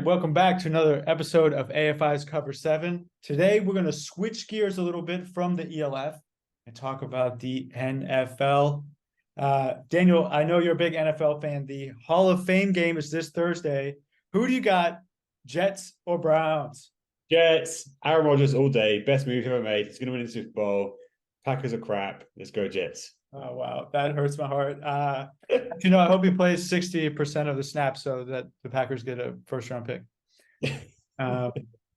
welcome back to another episode of AFI's Cover 7. Today, we're going to switch gears a little bit from the ELF and talk about the NFL. Daniel, I know you're a big NFL fan. The Hall of Fame game is this Thursday. Who do you got, Jets or Browns? Jets, Aaron Rodgers all day. Best move ever made. He's going to win the Super Bowl. Packers are crap. Let's go Jets. Oh, wow. That hurts my heart. I hope he plays 60% of the snaps so that the Packers get a first-round pick.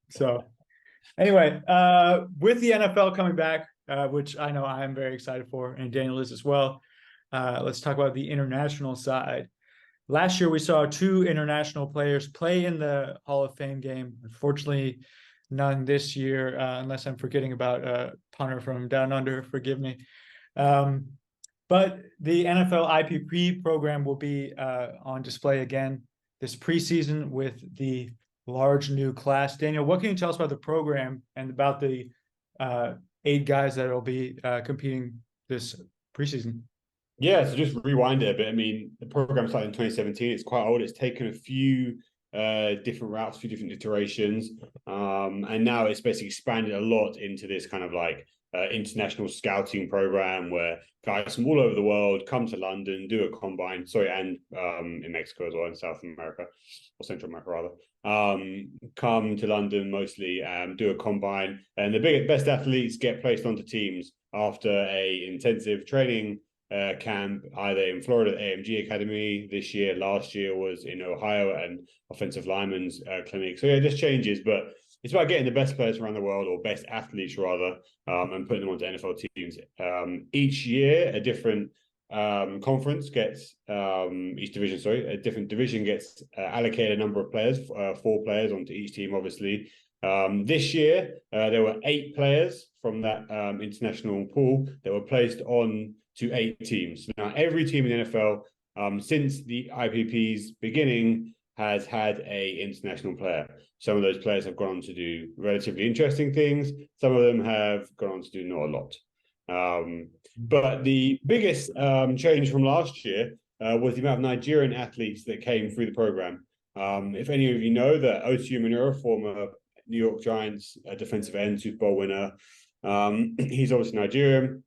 So anyway, with the NFL coming back, which I know I am very excited for, and Daniel is as well, let's talk about the international side. Last year, we saw two international players play in the Hall of Fame game. Unfortunately, none this year, unless I'm forgetting about a punter from down under. Forgive me. But the NFL IPP program will be on display again this preseason with the large new class. Daniel, what can you tell us about the program and about the 8 guys that will be competing this preseason? Yeah, so just rewind it a bit. I mean, the program started in 2017. It's quite old. It's taken a few different routes, a few different iterations. And now it's basically expanded a lot into this kind of like international scouting program where guys from all over the world come to London, do a combine, and in Mexico as well, in South America, or Central America rather, come to London mostly, do a combine. And the best athletes get placed onto teams after a intensive training camp, either in Florida at AMG Academy this year. Last year was in Ohio and offensive linemen's clinic. So yeah, it just changes, but it's about getting the best players around the world, or best athletes rather, and putting them onto NFL teams. Each year, a different conference gets each division. Sorry, a different division gets allocated a number of players, 4 players onto each team. Obviously, this year there were 8 players from that international pool that were placed on to 8 teams. Now, every team in the NFL since the IPP's beginning has had a international player. Some of those players have gone on to do relatively interesting things. Some of them have gone on to do not a lot. But the biggest change from last year was the amount of Nigerian athletes that came through the program. If any of you know that Otu Manura, former New York Giants defensive end, Super Bowl winner, he's obviously Nigerian.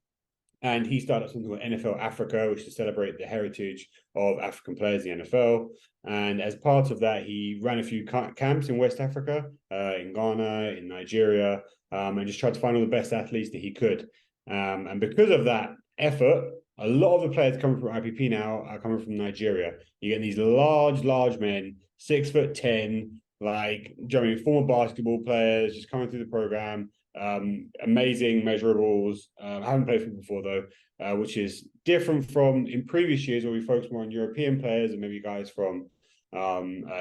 And he started something called NFL Africa, which is to celebrate the heritage of African players in the NFL. And as part of that, he ran a few camps in West Africa, in Ghana, in Nigeria, and just tried to find all the best athletes that he could. And because of that effort, a lot of the players coming from IPP now are coming from Nigeria. You get these large men, 6'10", like, former basketball players just coming through the program. Amazing measurables. I haven't played football before though, which is different from in previous years where we focused more on European players and maybe guys from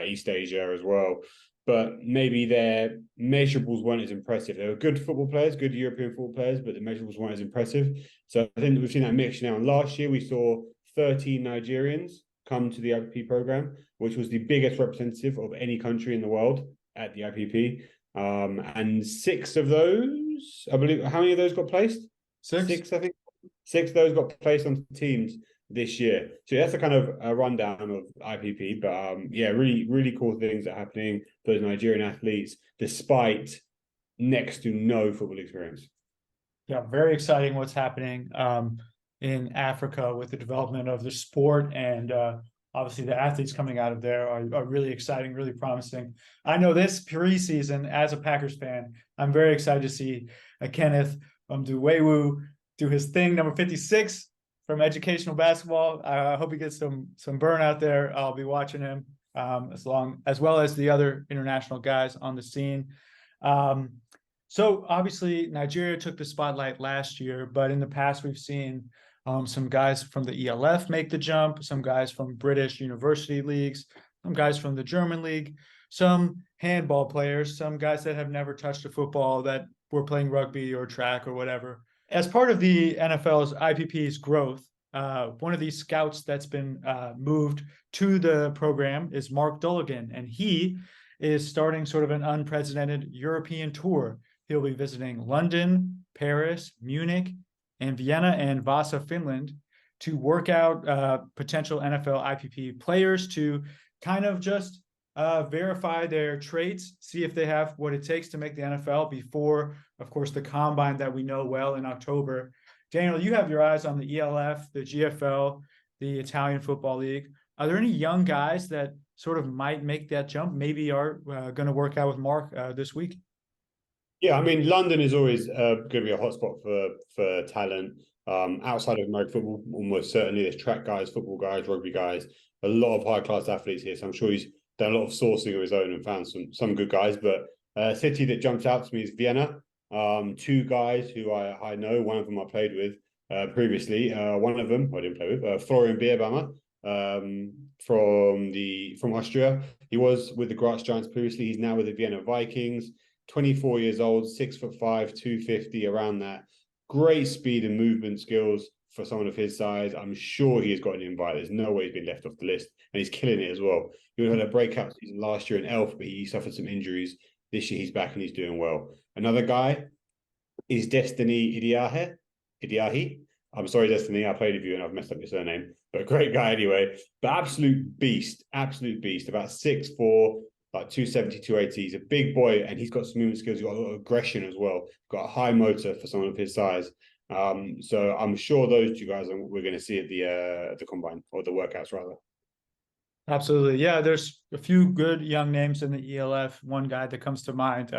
East Asia as well. But maybe their measurables weren't as impressive. They were good football players, good European football players, but the measurables weren't as impressive. So I think we've seen that mix now. And last year we saw 13 Nigerians come to the IPP program, which was the biggest representative of any country in the world at the IPP. And 6 of those, I believe, how many of those got placed? 6, I think. 6 of those got placed on teams this year. So that's a kind of a rundown of IPP. But yeah, really cool things that are happening for those Nigerian athletes, despite next to no football experience. Yeah, very exciting what's happening in Africa with the development of the sport, and obviously the athletes coming out of there are really exciting, really promising. I know this preseason, as a Packers fan, I'm very excited to see Kenneth Duwewu do his thing, number 56 from educational basketball. I hope he gets some burn out there. I'll be watching him as well as the other international guys on the scene. So obviously Nigeria took the spotlight last year, but in the past we've seen some guys from the ELF make the jump, some guys from British university leagues, some guys from the German league, some handball players, some guys that have never touched a football that were playing rugby or track or whatever. As part of the NFL's IPP's growth, one of these scouts that's been moved to the program is Mark Dulgerian, and he is starting sort of an unprecedented European tour. He'll be visiting London, Paris, Munich, and Vienna and Vasa, Finland, to work out potential NFL IPP players to kind of just verify their traits, see if they have what it takes to make the NFL before, of course, the combine that we know well in October. Daniel, you have your eyes on the ELF, the GFL, the Italian Football League. Are there any young guys that sort of might make that jump, maybe are going to work out with Mark this week? Yeah, I mean, London is always going to be a hotspot for talent. Outside of American football, almost certainly there's track guys, football guys, rugby guys, a lot of high class athletes here. So I'm sure he's done a lot of sourcing of his own and found some good guys. But a city that jumps out to me is Vienna. Two guys who I know, one of them I played with previously. One of them I didn't play with, Florian Bierbammer, from Austria. He was with the Graz Giants previously. He's now with the Vienna Vikings. 24 years old, 6'5", 250, around that. Great speed and movement skills for someone of his size. I'm sure he has got an invite. There's no way he's been left off the list, and he's killing it as well. He had a breakout season last year in Elf, but he suffered some injuries. This year he's back and he's doing well. Another guy is Destiny Idiahi. I'm sorry, Destiny. I played with you and I've messed up your surname, but great guy anyway. But absolute beast. About 6'4", like 270, 280. He's a big boy and he's got some movement skills. He's got a lot of aggression as well. Got a high motor for someone of his size. So I'm sure those two guys we're going to see at the combine, or the workouts rather. Absolutely. Yeah, there's a few good young names in the ELF. One guy that comes to mind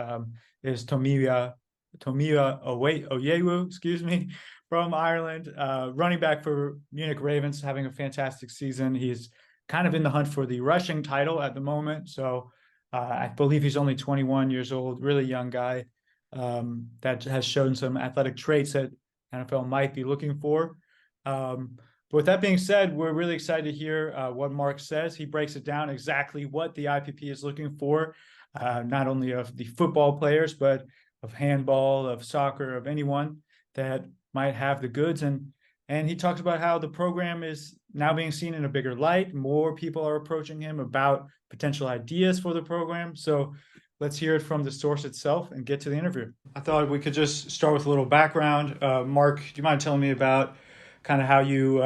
is Tomiya Oyewu, excuse me, from Ireland, running back for Munich Ravens, having a fantastic season. He's kind of in the hunt for the rushing title at the moment. So I believe he's only 21 years old, really young guy that has shown some athletic traits that NFL might be looking for. But with that being said, we're really excited to hear what Mark says. He breaks it down exactly what the IPP is looking for, not only of the football players, but of handball, of soccer, of anyone that might have the goods. And he talks about how the program is now being seen in a bigger light. More people are approaching him about potential ideas for the program. So let's hear it from the source itself and get to the interview. I thought we could just start with a little background. Mark, do you mind telling me about kind of how you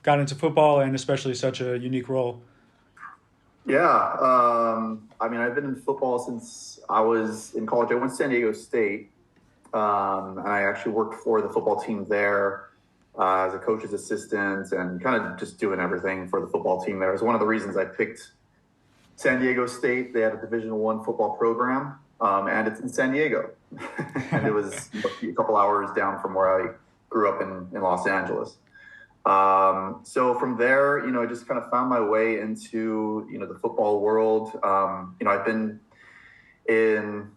got into football and especially such a unique role? Yeah, I mean, I've been in football since I was in college. I went to San Diego State, and I actually worked for the football team there as a coach's assistant and kind of just doing everything for the football team there. It was one of the reasons I picked San Diego State. They had a Division I football program, and it's in San Diego. And it was a couple hours down from where I grew up in Los Angeles. So from there, I just kind of found my way into, the football world. I've been in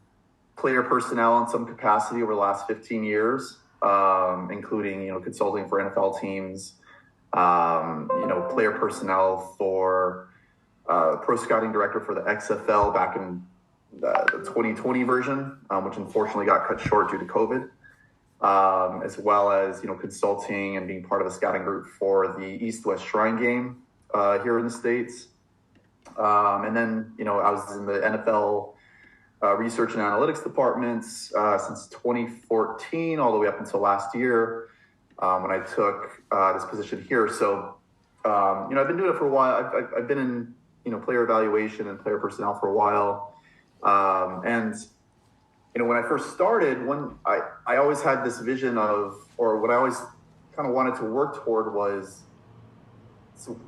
player personnel in some capacity over the last 15 years, including, consulting for NFL teams, player personnel for pro scouting director for the XFL back in the 2020 version, which unfortunately got cut short due to COVID. As well as, consulting and being part of the scouting group for the East-West Shrine game here in the States. And then, I was in the NFL research and analytics departments since 2014, all the way up until last year when I took this position here. So, I've been doing it for a while. I've been in, player evaluation and player personnel for a while. And when I first started, I always had this vision of, or what I always kind of wanted to work toward was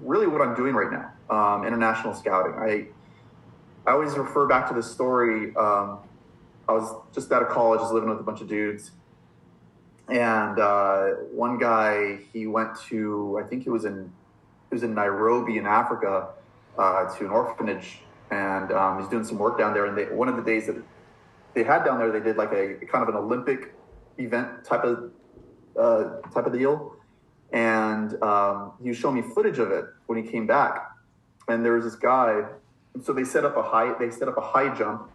really what I'm doing right now, international scouting. I always refer back to this story. I was just out of college, just living with a bunch of dudes. And one guy, he went to, I think it was in Nairobi in Africa, to an orphanage. And he's doing some work down there. And one of the days that they had down there, they did like a kind of an Olympic event type of deal, and he was showing me footage of it when he came back. And there was this guy. So they set up a high jump,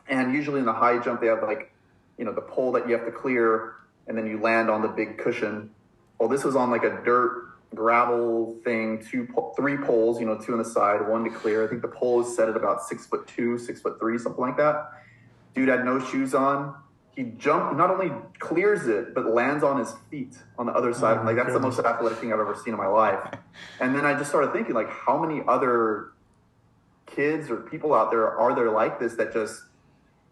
and usually in the high jump they have the pole that you have to clear, and then you land on the big cushion. Well, this was on like a dirt gravel thing, three poles, two on the side, one to clear. I think the pole is set at about 6'2", 6'3", something like that. Dude had no shoes on. He jumped, not only clears it, but lands on his feet on the other side. That's the most athletic thing I've ever seen in my life. And then I just started thinking, how many other kids or people out there are there like this that just,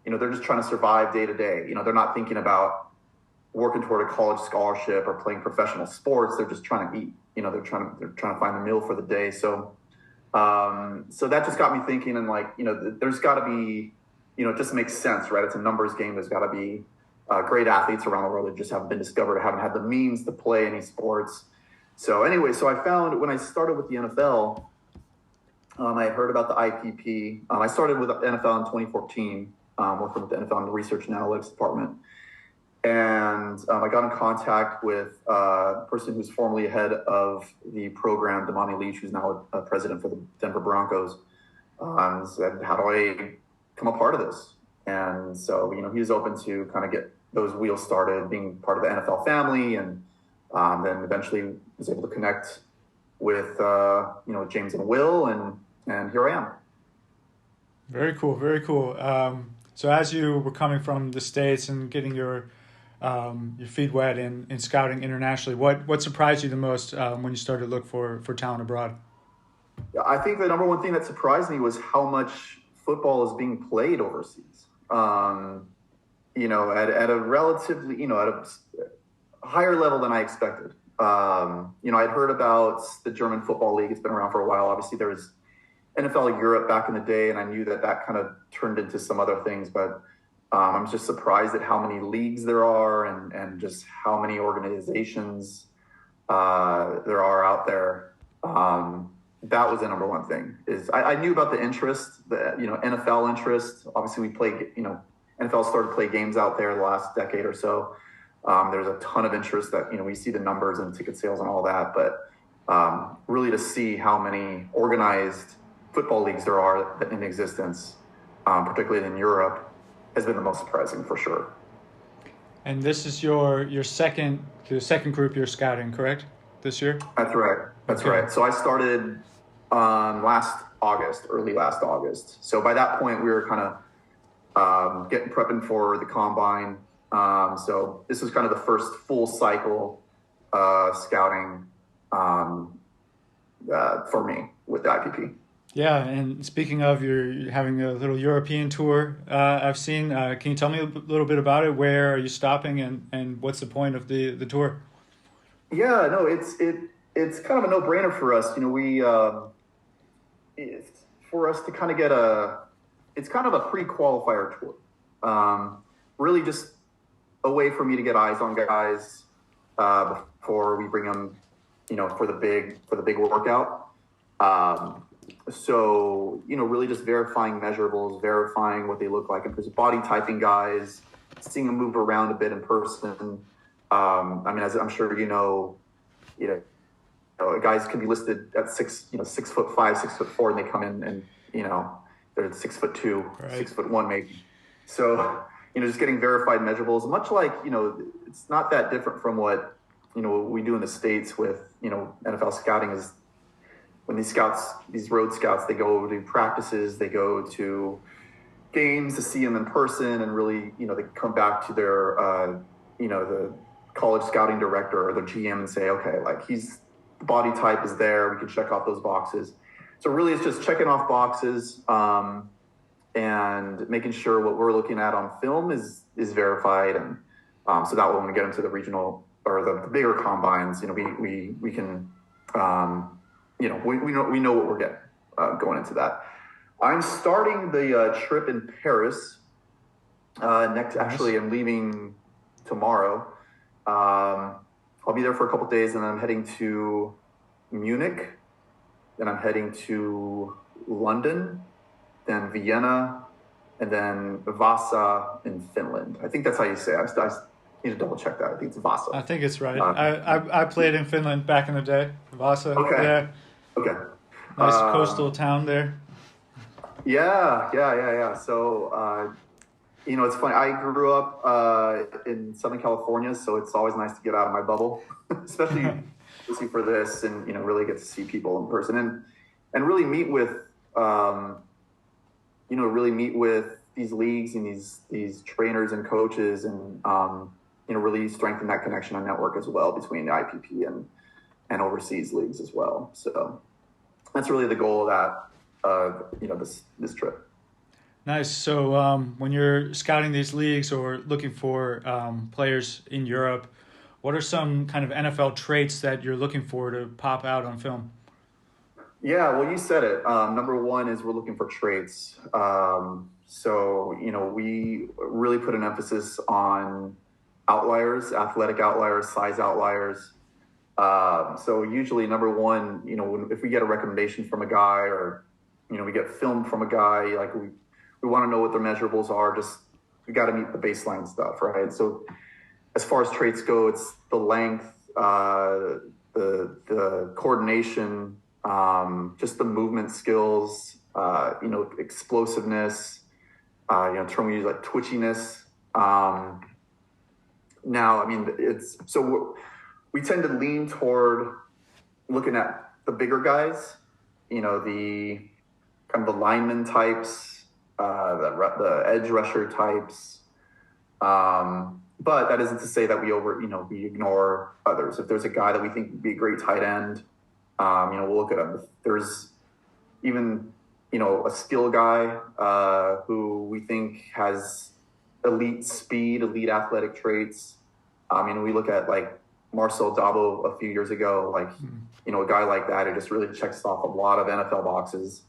they're just trying to survive day to day. They're not thinking about working toward a college scholarship or playing professional sports. They're just trying to eat. They're trying to find the meal for the day. So that just got me thinking, and there's got to be, it just makes sense, right? It's a numbers game. There's got to be great athletes around the world that just haven't been discovered or haven't had the means to play any sports. So anyway, I found when I started with the NFL, I had heard about the IPP. I started with the NFL in 2014, working with the NFL in the Research and Analytics Department. And I got in contact with a person who's formerly head of the program, Damani Leach, who's now a president for the Denver Broncos, and said, how do I become a part of this? And so, he was open to kind of get those wheels started, being part of the NFL family, and then eventually was able to connect with, James and Will, and here I am. Very cool, very cool. So as you were coming from the States and getting your feet wet in scouting internationally, what surprised you the most when you started to look for talent abroad? Yeah, I think the number one thing that surprised me was how much football is being played overseas. At a relatively, at a higher level than I expected. I'd heard about the German Football League. It's been around for a while. Obviously, there was NFL Europe back in the day, and I knew that kind of turned into some other things, but I'm just surprised at how many leagues there are and just how many organizations there are out there. That was the number one thing. Is I knew about the interest, the NFL interest. Obviously, we play, NFL started to play games out there the last decade or so. There's a ton of interest that we see the numbers and ticket sales and all that, but really to see how many organized football leagues there are in existence, particularly in Europe, has been the most surprising for sure. And this is the second group you're scouting, correct? This year? That's right. That's okay. Right. So I started early last August. So by that point, we were kind of prepping for the combine. So this was kind of the first full cycle scouting for me with the IPP. Yeah, and speaking of, you're having a little European tour I've seen. Can you tell me a little bit about it? Where are you stopping, and what's the point of the tour? Yeah, no, it's kind of a no-brainer for us. For us to kind of it's kind of a pre-qualifier tour. Really just a way for me to get eyes on guys before we bring them, for the big workout. So, really just verifying measurables, verifying what they look like in terms of body typing guys, seeing them move around a bit in person. As I'm sure guys can be listed at 6'5", 6'4", and they come in and, they're 6'2", right. 6'1" maybe. So, just getting verified measurables, much like, it's not that different from what, we do in the States with, NFL scouting is, when these road scouts, they go to practices, they go to games to see them in person, and really, they come back to their, the college scouting director or the GM and say, okay, the body type is there, we can check off those boxes. So really, it's just checking off boxes and making sure what we're looking at on film is verified, and so that when we get into the regional or the bigger combines, we can. We know what we're getting going into that. I'm starting the trip in Paris next. Actually, I'm leaving tomorrow. I'll be there for a couple of days, and then I'm heading to Munich. Then I'm heading to London, then Vienna, and then Vasa in Finland. I think that's how you say it. I need to double check that. I think it's Vasa. I think it's right. I played in Finland back in the day. Vasa. Okay. Yeah. Okay. Nice coastal town there. Yeah. So, it's funny. I grew up in Southern California, so it's always nice to get out of my bubble, especially for this, and really get to see people in person and really meet with, these leagues and these trainers and coaches, and really strengthen that connection and network as well between the IPP and overseas leagues as well. So that's really the goal of that. this trip. Nice. So when you're scouting these leagues or looking for players in Europe, what are some kind of NFL traits that you're looking for to pop out on film? Yeah, well, you said it. Number one is we're looking for traits. So, we really put an emphasis on outliers, athletic outliers, size outliers. So usually number one, if we get a recommendation from a guy or, we get film from a guy, like we want to know what their measurables are. Just, we got to meet the baseline stuff, right? So as far as traits go, it's the length, the coordination, just the movement skills, explosiveness, term we use like twitchiness. Now, I mean, we tend to lean toward looking at the bigger guys, the kind of the lineman types, the edge rusher types. But that isn't to say that we ignore others. If there's a guy that we think would be a great tight end, we'll look at him. If there's even, a skill guy who we think has elite speed, elite athletic traits. We look at like Marcel Dabo a few years ago, like, a guy like that who just really checks off a lot of NFL boxes.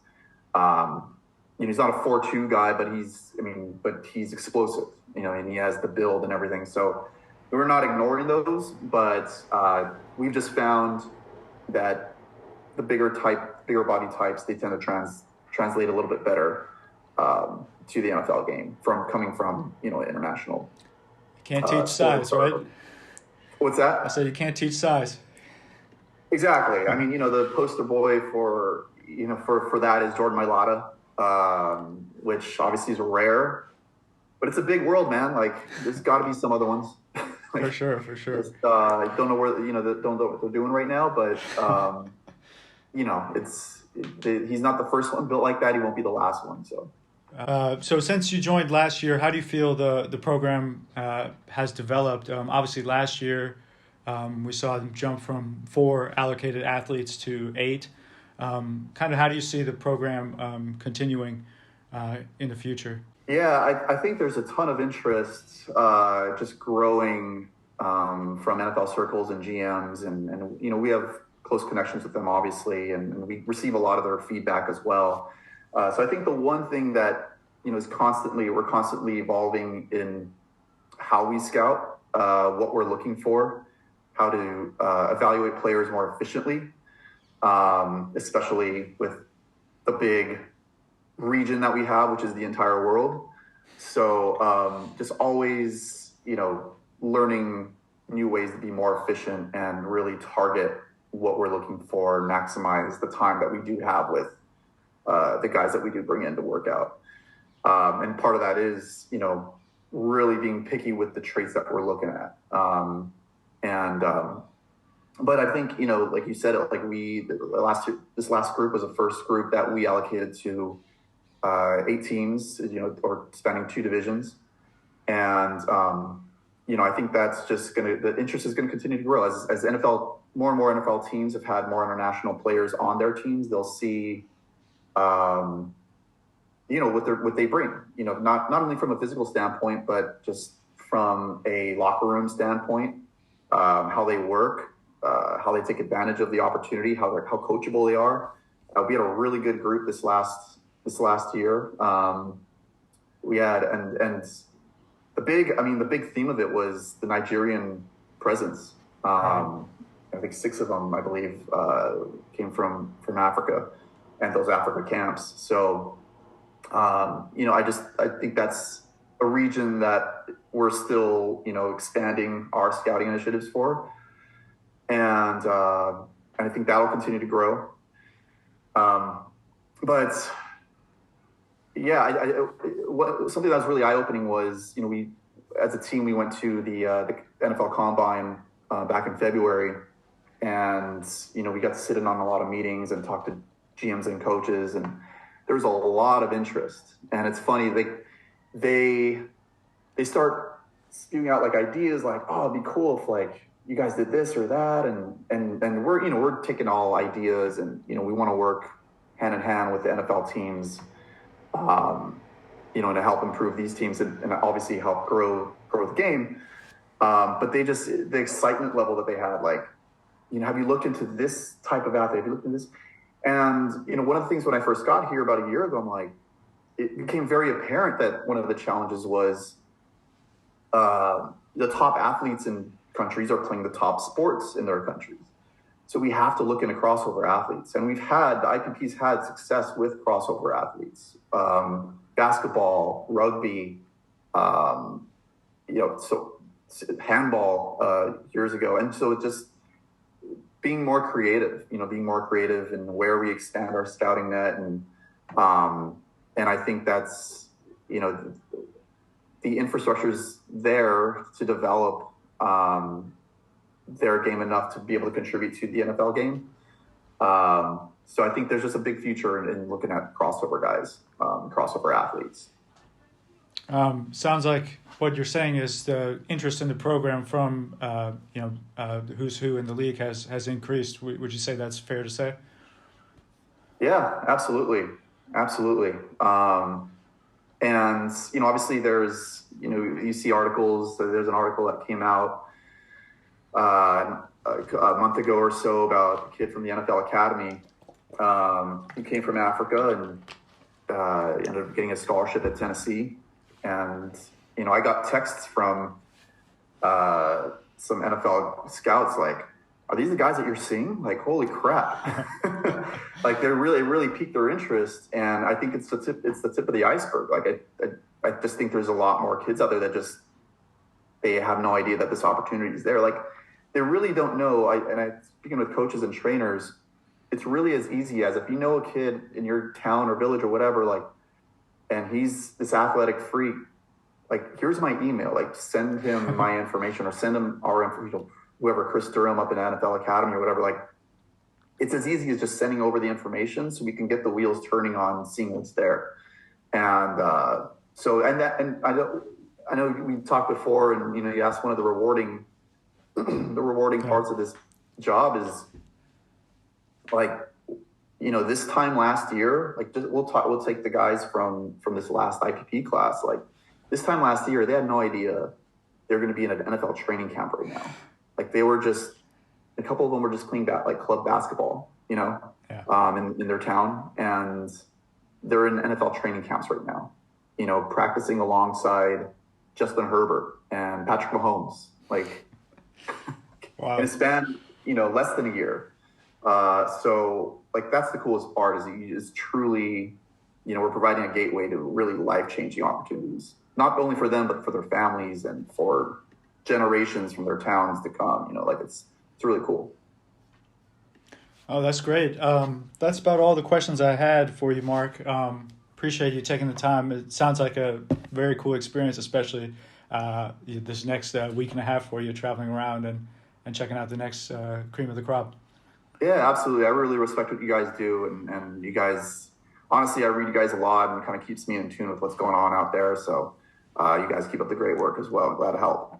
He's not a 4-2 guy, but he's explosive, and he has the build and everything. So we're not ignoring those, but we've just found that the bigger body types, they tend to translate a little bit better to the NFL game coming from international. You can't teach size, right? What's that? I said you can't teach size. Exactly. The poster boy for that is Jordan Mailata, which obviously is rare, but it's a big world, man. Like, there's got to be some other ones. For sure. Just, don't know where don't know what they're doing right now, but he's not the first one built like that. He won't be the last one. So since you joined last year, how do you feel the program has developed? Obviously, last year we saw them jump from 4 allocated athletes to 8. Kind of how do you see the program continuing in the future? Yeah, I think there's a ton of interest just growing from NFL circles and GMs, and we have close connections with them, obviously, and we receive a lot of their feedback as well. So I think the one thing that is we're constantly evolving in how we scout, what we're looking for, how to evaluate players more efficiently, especially with the big region that we have, which is the entire world. So just always, learning new ways to be more efficient and really target what we're looking for, maximize the time that we do have with the guys that we do bring in to work out. And part of that is, really being picky with the traits that we're looking at. But I think, like you said, like this last group was the first group that we allocated to 8 teams, or spanning 2 divisions. And, I think that's just the interest is going to continue to grow as more and more NFL teams have had more international players on their teams. They'll see, what they bring, not only from a physical standpoint, but just from a locker room standpoint, how they work, how they take advantage of the opportunity, how coachable they are. We had a really good group this last year. We had, and the big theme of it was the Nigerian presence. I think 6 of them, I believe, came from Africa and those Africa camps. So, I think that's a region that we're still, expanding our scouting initiatives for. And I think that'll continue to grow. But yeah, something that was really eye-opening was, we, as a team, we went to the NFL Combine back in February, and we got to sit in on a lot of meetings and talk to GMs and coaches, and there was a lot of interest. And it's funny, they start spewing out like ideas, like, oh, it'd be cool if like you guys did this or that, and we're taking all ideas, and we want to work hand in hand with the NFL teams, you know, to help improve these teams and obviously help grow the game. But the excitement level that they had, like, you know, have you looked into this type of athlete? Have you looked into this? And, you know, one of the things when I first got here about a year ago, I'm like, it became very apparent that one of the challenges was the top athletes in countries are playing the top sports in their countries. So we have to look into crossover athletes. And the IPP's had success with crossover athletes, basketball, rugby, you know, so handball years ago. And so it just being more creative in where we expand our scouting net. And I think that's, you know, the infrastructure's there to develop their game enough to be able to contribute to the NFL game. So I think there's just a big future in looking at crossover guys, crossover athletes. Sounds like what you're saying is the interest in the program from the who's who in the league has increased. Would you say that's fair to say? Yeah, absolutely. And, you know, obviously there's, you know, you see articles. There's an article that came out a month ago or so about a kid from the NFL Academy who came from Africa and ended up getting a scholarship at Tennessee. And, you know, I got texts from some NFL scouts like, are these the guys that you're seeing? Like, holy crap. Like, they're really piqued their interest. And I think it's the tip of the iceberg. Like, I just think there's a lot more kids out there that they have no idea that this opportunity is there. Like, they really don't know. Speaking with coaches and trainers, it's really as easy as if you know a kid in your town or village or whatever, like, and he's this athletic freak, like, here's my email, like, send him my information or send him our information, whoever, Chris Durham up in NFL Academy or whatever. Like, it's as easy as just sending over the information so we can get the wheels turning on seeing what's there. And I know we talked before, and, you know, you asked one of the rewarding parts of this job is, like, you know, this time last year, like, we'll take the guys from this last IPP class. Like, this time last year, they had no idea they're going to be in an NFL training camp right now. Like, they were just, a couple of them were just playing club basketball, you know, in their town, and they're in NFL training camps right now, you know, practicing alongside Justin Herbert and Patrick Mahomes, like, wow. In a span, you know, less than a year. So, like, that's the coolest part is truly, you know, we're providing a gateway to really life-changing opportunities, not only for them, but for their families and for generations from their towns to come. You know, like, it's really cool. Oh, that's great. That's about all the questions I had for you, Mark. Appreciate you taking the time. It sounds like a very cool experience, especially this next week and a half for you traveling around and checking out the next cream of the crop. Yeah, absolutely. I really respect what you guys do. And you guys, honestly, I read you guys a lot, and it kind of keeps me in tune with what's going on out there. So you guys keep up the great work as well. I'm glad to help.